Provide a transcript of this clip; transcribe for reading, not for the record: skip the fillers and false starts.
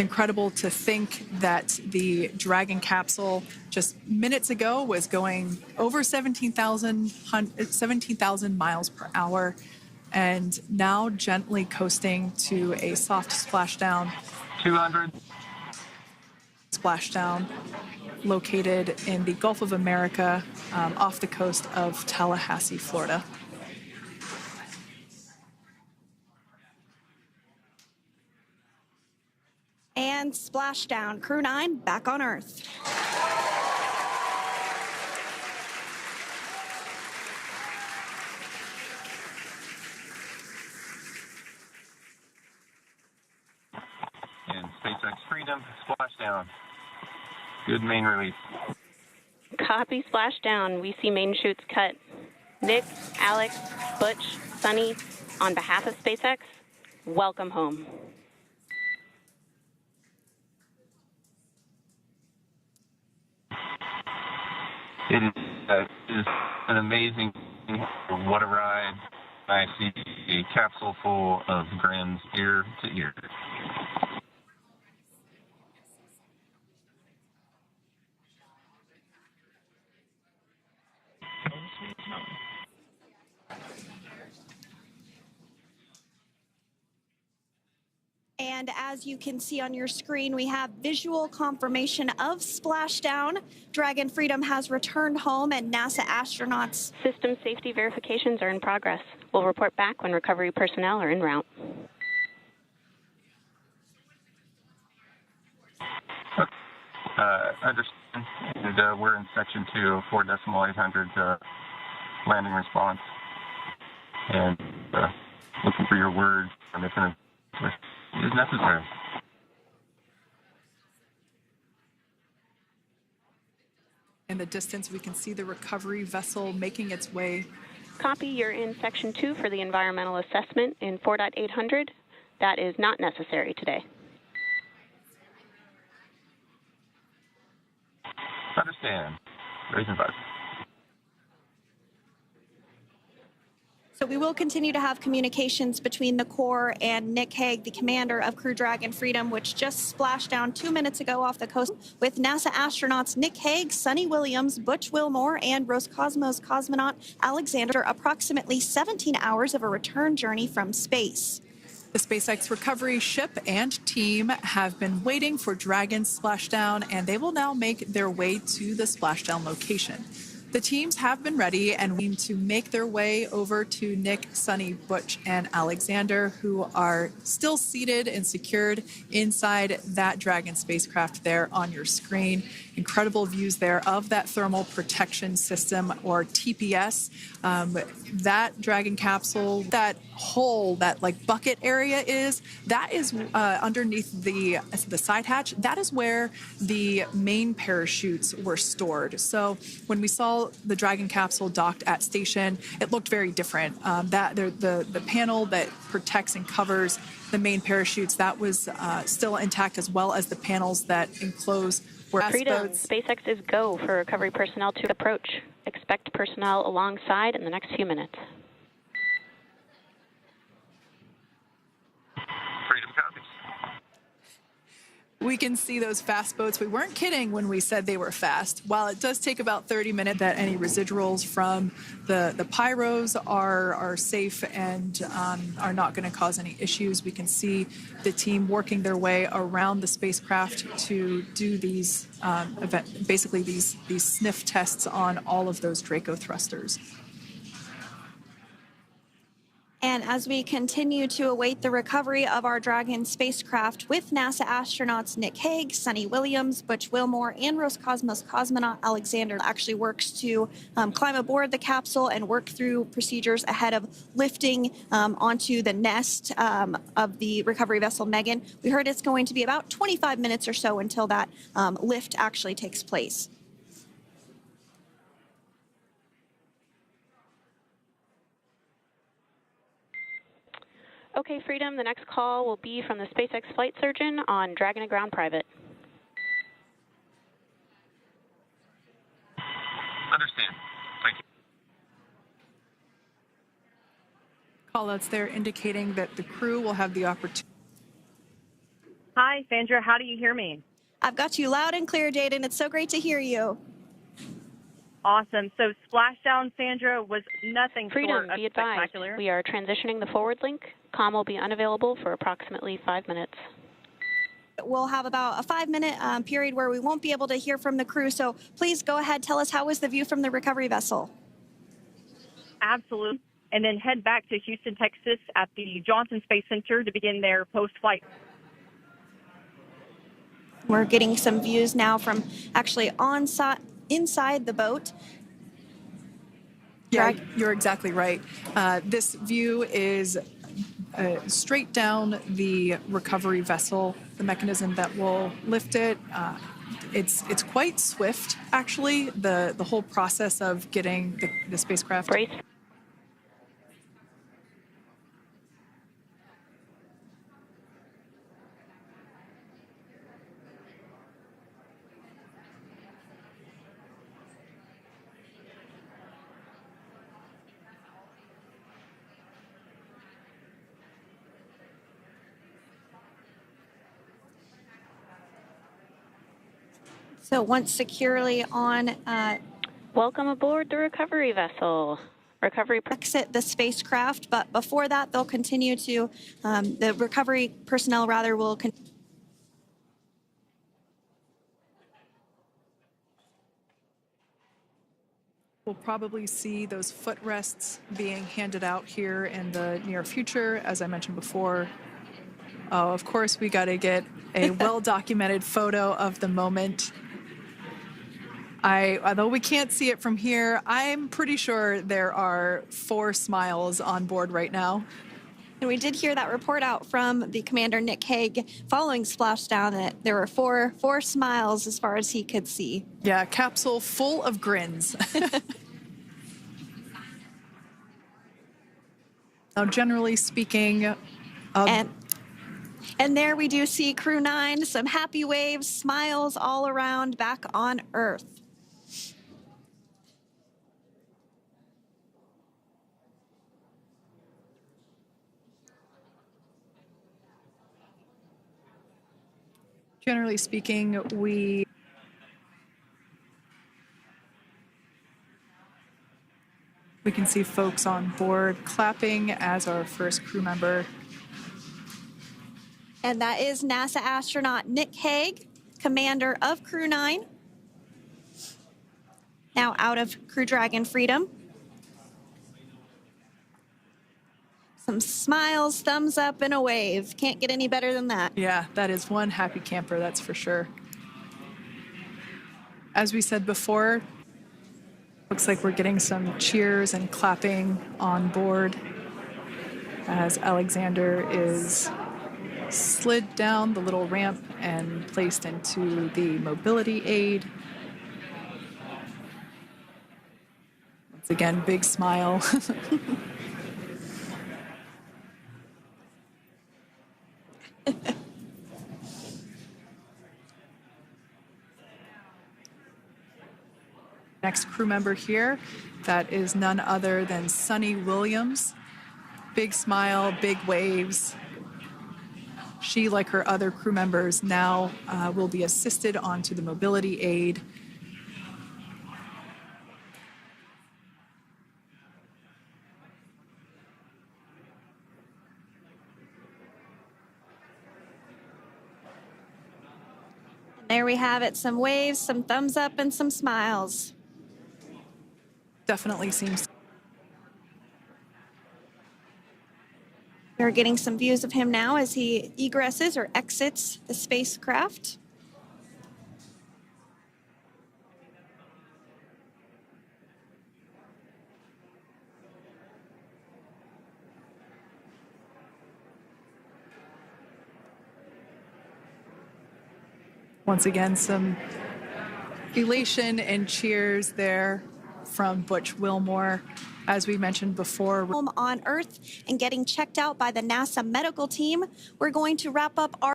It's incredible to think that the Dragon capsule just minutes ago was going over 17,000 miles per hour and now gently coasting to a soft splashdown. 200. Splashdown located in the Gulf of America off the coast of Tallahassee, Florida. And splashdown. Crew 9 back on Earth. And SpaceX Freedom, splashdown. Good main release. Copy, splashdown. We see main chutes cut. Nick, Alex, Butch, Sunny, on behalf of SpaceX, welcome home. It is an amazing, what a ride. I see a capsule full of grins ear to ear. And as you can see on your screen, we have visual confirmation of splashdown. Dragon Freedom has returned home, and NASA astronauts. System safety verifications are in progress. We'll report back when recovery personnel are en route. Understand. And, we're in section 2, 4.800 landing response. And looking for your word on if it is necessary. In the distance, we can see the recovery vessel making its way. Copy, you're in section 2 for the environmental assessment in 4.800. That is not necessary today. Understand. Raising button. So we will continue to have communications between the Corps and Nick Hague, the commander of Crew Dragon Freedom, which just splashed down 2 minutes ago off the coast, with NASA astronauts Nick Hague, Sunny Williams, Butch Wilmore, and Roscosmos cosmonaut Alexander, approximately 17 hours of a return journey from space. The SpaceX recovery ship and team have been waiting for Dragon's splashdown, and they will now make their way to the splashdown location. The teams have been ready and need to make their way over to Nick, Sunny, Butch, and Alexander, who are still seated and secured inside that Dragon spacecraft there on your screen. Incredible views there of that thermal protection system, or TPS. That Dragon capsule, that hole, that like bucket area that is underneath the side hatch. That is where the main parachutes were stored. So when we saw the Dragon capsule docked at station, it looked very different. The panel that protects and covers the main parachutes, that was still intact, as well as the panels that enclose where Freedom, SpaceX is go for recovery personnel to approach. Expect personnel alongside in the next few minutes. Freedom copies. We can see those fast boats. We weren't kidding when we said they were fast. While it does take about 30 minutes, that any residuals from the pyros are safe and are not going to cause any issues. We can see the team working their way around the spacecraft to do these basically these sniff tests on all of those Draco thrusters. And as we continue to await the recovery of our Dragon spacecraft with NASA astronauts Nick Hague, Sunny Williams, Butch Wilmore, and Roscosmos cosmonaut Alexander actually works to climb aboard the capsule and work through procedures ahead of lifting onto the nest of the recovery vessel Megan. We heard it's going to be about 25 minutes or so until that lift actually takes place. Okay, Freedom, the next call will be from the SpaceX flight surgeon on Dragon to Ground Private. Understand. Thank you. Callouts there indicating that the crew will have the opportunity. Hi, Sandra. How do you hear me? I've got you loud and clear, Jaden. It's so great to hear you. Awesome. So splashdown, Sandra, was nothing Freedom, short of be advised. spectacular. We are transitioning the forward link. Comm will be unavailable for approximately 5 minutes. We'll have about a 5-minute period where we won't be able to hear from the crew. So please go ahead, tell us, how was the view from the recovery vessel? Absolutely. And then head back to Houston, Texas at the Johnson Space Center to begin their post-flight. We're getting some views now from actually inside the boat. Yeah, you're exactly right. This view is straight down the recovery vessel, the mechanism that will lift it. It's quite swift, actually, the whole process of getting the spacecraft. Brace. So once securely on, Welcome aboard the recovery vessel. Recovery. exit the spacecraft, but before that, they'll continue to, the recovery personnel rather will continue. We'll probably see those footrests being handed out here in the near future, as I mentioned before. Oh, of course, we got to get a well-documented photo of the moment. Although we can't see it from here, I'm pretty sure there are 4 smiles on board right now. And we did hear that report out from the commander, Nick Hague, following splashdown, that there were four smiles as far as he could see. Yeah, capsule full of grins. Now, generally speaking, And there we do see Crew 9, some happy waves, smiles all around back on Earth. generally speaking, we can see folks on board clapping as our first crew member. And that is NASA astronaut Nick Hague, commander of Crew 9, now out of Crew Dragon Freedom. Some smiles, thumbs up, and a wave. Can't get any better than that. Yeah, that is one happy camper, that's for sure. As we said before, looks like we're getting some cheers and clapping on board as Alexander is slid down the little ramp and placed into the mobility aid. Once again, big smile. Next crew member here, that is none other than Sunny Williams. Big smile, big waves. She, like her other crew members, now will be assisted onto the mobility aid. There we have it, some waves, some thumbs up, and some smiles. Definitely seems. We're getting some views of him now as he egresses or exits the spacecraft. Once again, some elation and cheers there from Butch Wilmore. As we mentioned before, Home on Earth and getting checked out by the NASA medical team. We're going to wrap up our